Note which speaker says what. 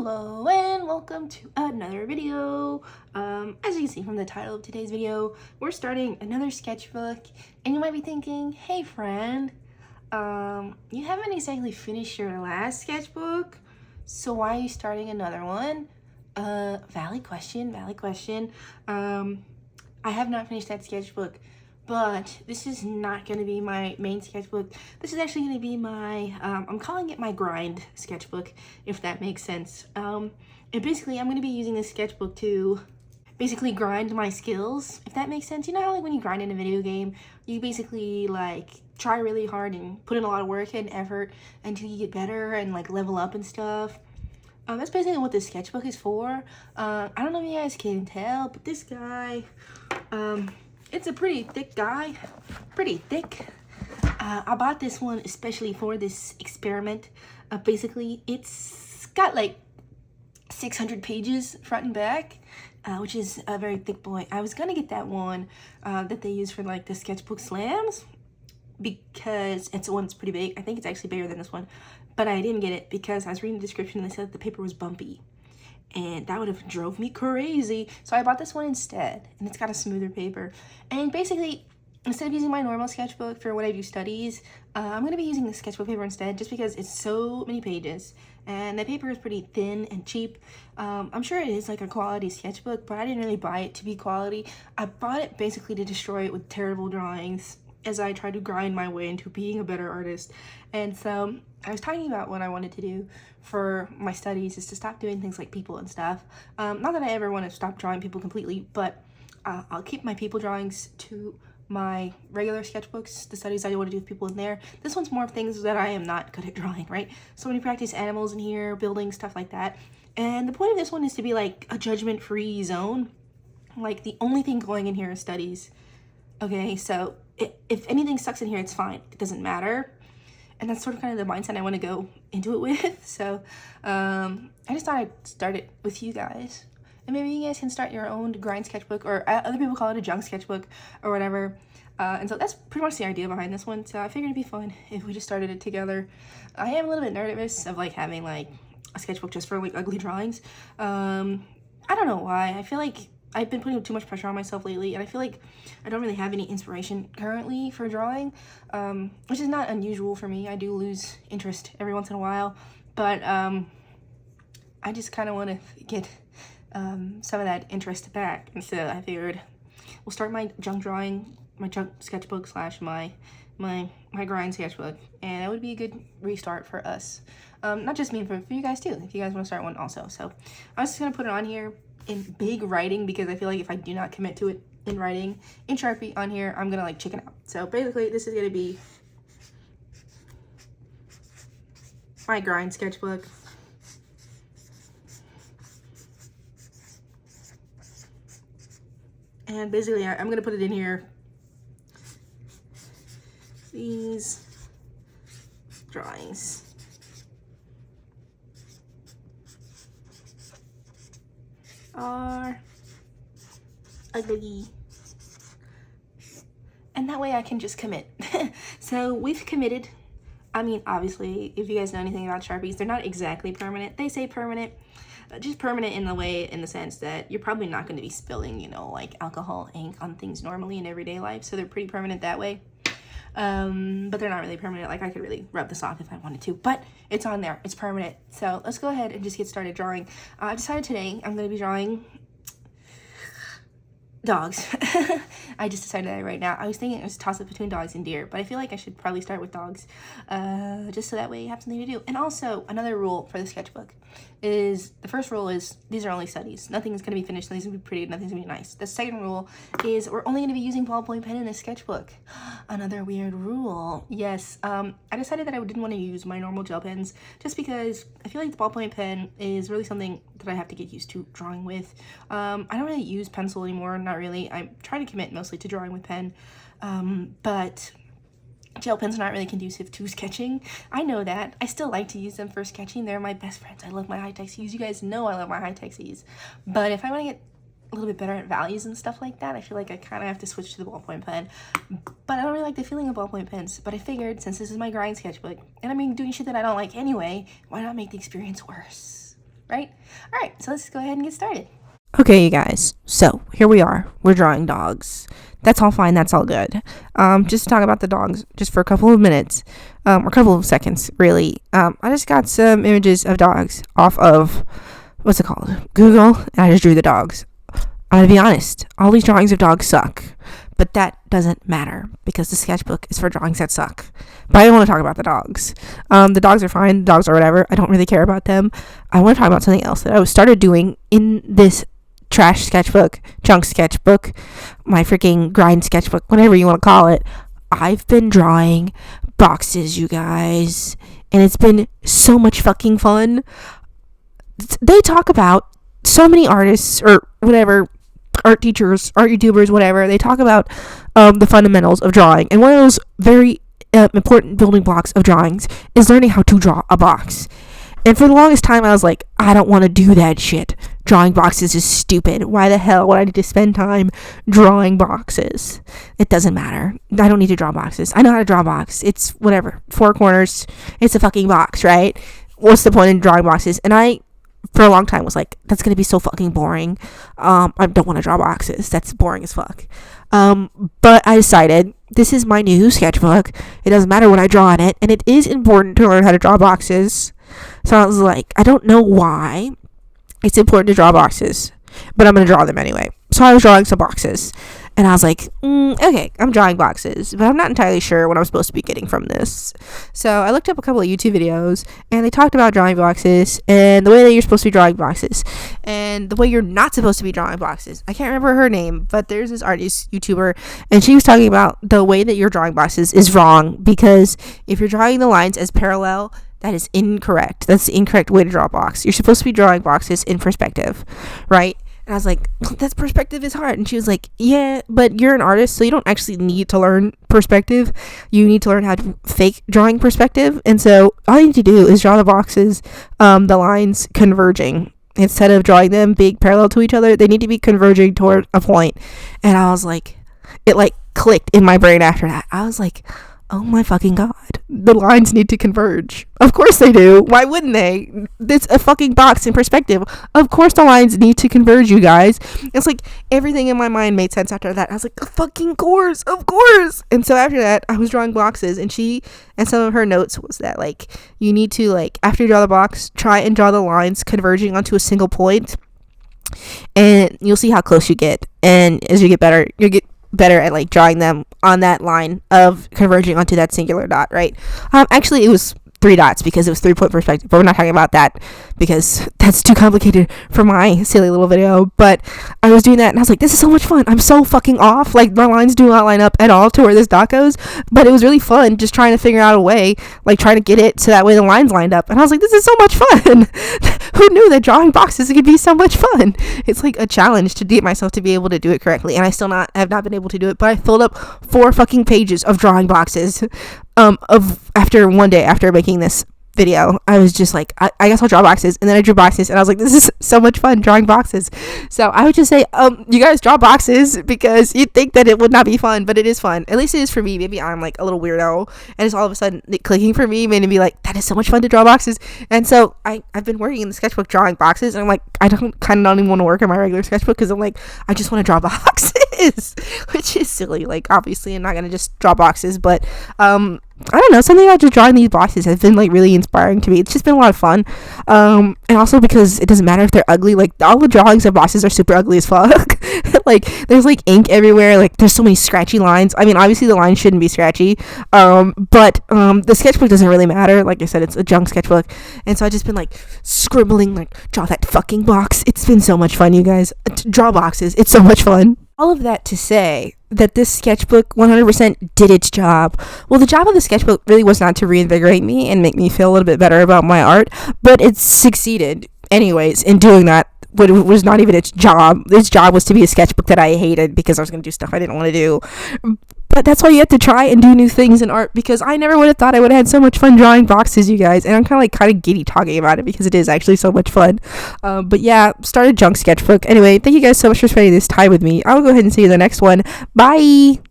Speaker 1: Hello and welcome to another video. As you can see from the title of today's video, we're starting another sketchbook, and you might be thinking, hey friend, you haven't exactly finished your last sketchbook, so why are you starting another one? Valid question. I have not finished that sketchbook, but this is not going to be my main sketchbook. This is actually going to be my, I'm calling it my grind sketchbook, if that makes sense. And basically, I'm going to be using this sketchbook to basically grind my skills, if that makes sense. You know how like when you grind in a video game, you basically like try really hard and put in a lot of work and effort until you get better and like level up and stuff. That's basically what this sketchbook is for. I don't know if you guys can tell, but this guy, it's a pretty thick guy, pretty thick. I bought this one especially for this experiment. Basically, it's got like 600 pages front and back, which is a very thick boy. I was gonna get that one that they use for like the sketchbook slams because it's one that's pretty big. I think it's actually bigger than this one, but I didn't get it because I was reading the description and they said that the paper was bumpy. And that would have drove me crazy. So I bought this one instead, and it's got a smoother paper. And basically, instead of using my normal sketchbook for when I do studies, I'm going to be using the sketchbook paper instead, just because it's so many pages. And the paper is pretty thin and cheap. I'm sure it is like a quality sketchbook, but I didn't really buy it to be quality. I bought it basically to destroy it with terrible drawings as I try to grind my way into being a better artist. And so I was talking about what I wanted to do for my studies is to stop doing things like people and stuff. Not that I ever want to stop drawing people completely, but I'll keep my people drawings to my regular sketchbooks, the studies I want to do with people in there. This one's more of things that I am not good at drawing, right? So when you practice animals in here, buildings, stuff like that. And the point of this one is to be like a judgment-free zone. Like the only thing going in here is studies. Okay, so if anything sucks in here, it's fine. It doesn't matter. And that's sort of kind of the mindset I want to go into it with. So I just thought I'd start it with you guys. And maybe you guys can start your own grind sketchbook, or other people call it a junk sketchbook or whatever. And so that's pretty much the idea behind this one. So I figured it'd be fun if we just started it together. I am a little bit nervous of like having like a sketchbook just for like ugly drawings. I don't know why. I feel like I've been putting too much pressure on myself lately, and I feel like I don't really have any inspiration currently for drawing, which is not unusual for me. I do lose interest every once in a while, but I just kind of want to get some of that interest back, and so I figured we'll start my junk drawing, my junk sketchbook slash my grind sketchbook, and it would be a good restart for us. Not just me, for you guys too, if you guys want to start one also. So I'm just going to put it on here in big writing because I feel like if I do not commit to it in writing in Sharpie on here, I'm gonna like chicken out. So basically this is gonna be my grind sketchbook. And basically I'm gonna put it in here. These drawings. Are ugly, and that way I can just commit. So we've committed. I mean, obviously, if you guys know anything about Sharpies, they're not exactly permanent. They say permanent, just permanent in the sense that you're probably not going to be spilling, you know, like alcohol ink on things normally in everyday life, so they're pretty permanent that way. But they're not really permanent. Like I could really rub this off if I wanted to, but it's on there, it's permanent. So let's go ahead and just get started drawing. I decided today I'm going to be drawing dogs. I just decided that right now. I was thinking it was a toss up between dogs and deer, but I feel like I should probably start with dogs, just so that way you have something to do. And also another rule for the sketchbook is, the first rule is these are only studies. Nothing's going to be finished, nothing's going to be pretty, nothing's going to be nice. The second rule is we're only going to be using ballpoint pen in this sketchbook. Another weird rule. Yes, I decided that I didn't want to use my normal gel pens just because I feel like the ballpoint pen is really something that I have to get used to drawing with. I don't really use pencil anymore, not really. I try to commit mostly to drawing with pen, but gel pens are not really conducive to sketching. I know that. I still like to use them for sketching. They're my best friends. I love my high-texies. You guys know I love my high-texies. But if I want to get a little bit better at values and stuff like that, I feel like I kind of have to switch to the ballpoint pen. But I don't really like the feeling of ballpoint pens. But I figured, since this is my grind sketchbook, and I'm doing shit that I don't like anyway, why not make the experience worse? right? All right, so let's go ahead and get started.
Speaker 2: Okay, you guys, so here we are. We're drawing dogs. That's all fine. That's all good. Just to talk about the dogs just for a couple of minutes, or a couple of seconds, really. I just got some images of dogs off of, what's it called? Google, and I just drew the dogs. I'm gonna be honest, all these drawings of dogs suck, but that doesn't matter because the sketchbook is for drawings that suck. But I don't want to talk about the dogs. The dogs are fine. The dogs are whatever. I don't really care about them. I want to talk about something else that I started doing in this trash sketchbook, junk sketchbook, my freaking grind sketchbook, whatever you want to call it. I've been drawing boxes, you guys, and it's been so much fucking fun. They talk about, so many artists or whatever, art teachers, art YouTubers, whatever, they talk about the fundamentals of drawing, and one of those very important building blocks of drawings is learning how to draw a box. And for the longest time, I was like, I don't want to do that shit. Drawing boxes is stupid. Why the hell would I need to spend time drawing boxes? It doesn't matter. I don't need to draw boxes. I know how to draw a box. It's whatever. 4 corners. It's a fucking box, right? What's the point in drawing boxes? And I, for a long time, was like, that's going to be so fucking boring. I don't want to draw boxes. That's boring as fuck. But I decided, this is my new sketchbook. It doesn't matter what I draw in it. And it is important to learn how to draw boxes. So I was like, I don't know why it's important to draw boxes, but I'm going to draw them anyway. So I was drawing some boxes, and I was like, okay, I'm drawing boxes, but I'm not entirely sure what I'm supposed to be getting from this. So I looked up a couple of YouTube videos, and they talked about drawing boxes, and the way that you're supposed to be drawing boxes, and the way you're not supposed to be drawing boxes. I can't remember her name, but there's this artist, YouTuber, and she was talking about the way that you're drawing boxes is wrong, because if you're drawing the lines as parallel, that is incorrect. That's the incorrect way to draw a box. You're supposed to be drawing boxes in perspective, right? And I was like, that perspective is hard. And she was like, yeah, but you're an artist, so you don't actually need to learn perspective. You need to learn how to fake drawing perspective. And so all you need to do is draw the boxes, the lines converging. Instead of drawing them being parallel to each other, they need to be converging toward a point. And I was like, it like clicked in my brain after that. I was like, oh my fucking god, the lines need to converge. Of course they do. Why wouldn't they? It's a fucking box in perspective. Of course the lines need to converge, you guys. It's like everything in my mind made sense after that. I was like, fucking course, of course. And so after that, I was drawing boxes, and some of her notes was that, like, you need to, like, after you draw the box, try and draw the lines converging onto a single point, and you'll see how close you get. And as you get better, you get better at, like, drawing them on that line of converging onto that singular dot, right? Actually, it was 3 dots because it was 3-point perspective, but we're not talking about that because that's too complicated for my silly little video. But I was doing that, and I was like, this is so much fun. I'm so fucking off. Like, my lines do not line up at all to where this dot goes, but it was really fun just trying to figure out a way, like, trying to get it so that way the lines lined up. And I was like, this is so much fun. Who knew that drawing boxes could be so much fun? It's like a challenge to get myself to be able to do it correctly, and I have not been able to do it, but I filled up 4 fucking pages of drawing boxes after one day after making this video. I was just like, I guess I'll draw boxes, and then I drew boxes, and I was like, this is so much fun drawing boxes. So I would just say, you guys draw boxes, because you'd think that it would not be fun, but it is fun. At least it is for me. Maybe I'm like a little weirdo, and it's all of a sudden clicking for me, made me be like, that is so much fun to draw boxes. And so I've been working in the sketchbook drawing boxes, and I'm like, I don't even want to work in my regular sketchbook, because I'm like, I just want to draw boxes, which is silly. Like, obviously I'm not gonna just draw boxes, but I don't know, something about just drawing these boxes has been, like, really inspiring to me. It's just been a lot of fun, and also because it doesn't matter if they're ugly. Like, all the drawings of boxes are super ugly as fuck. Like, there's, like, ink everywhere. Like, there's so many scratchy lines. I mean, obviously the lines shouldn't be scratchy, but the sketchbook doesn't really matter. Like I said, it's a junk sketchbook, and so I've just been, like, scribbling, like, draw that fucking box. It's been so much fun, you guys. Draw boxes. It's so much fun. All of that to say that this sketchbook 100% did its job. Well, the job of the sketchbook really was not to reinvigorate me and make me feel a little bit better about my art, but it succeeded anyways in doing that. What was not even its job. Its job was to be a sketchbook that I hated because I was going to do stuff I didn't want to do. But that's why you have to try and do new things in art, because I never would have thought I would have had so much fun drawing boxes, you guys. And I'm kind of giddy talking about it because it is actually so much fun. But yeah, start a junk sketchbook. Anyway, thank you guys so much for spending this time with me. I will go ahead and see you in the next one. Bye!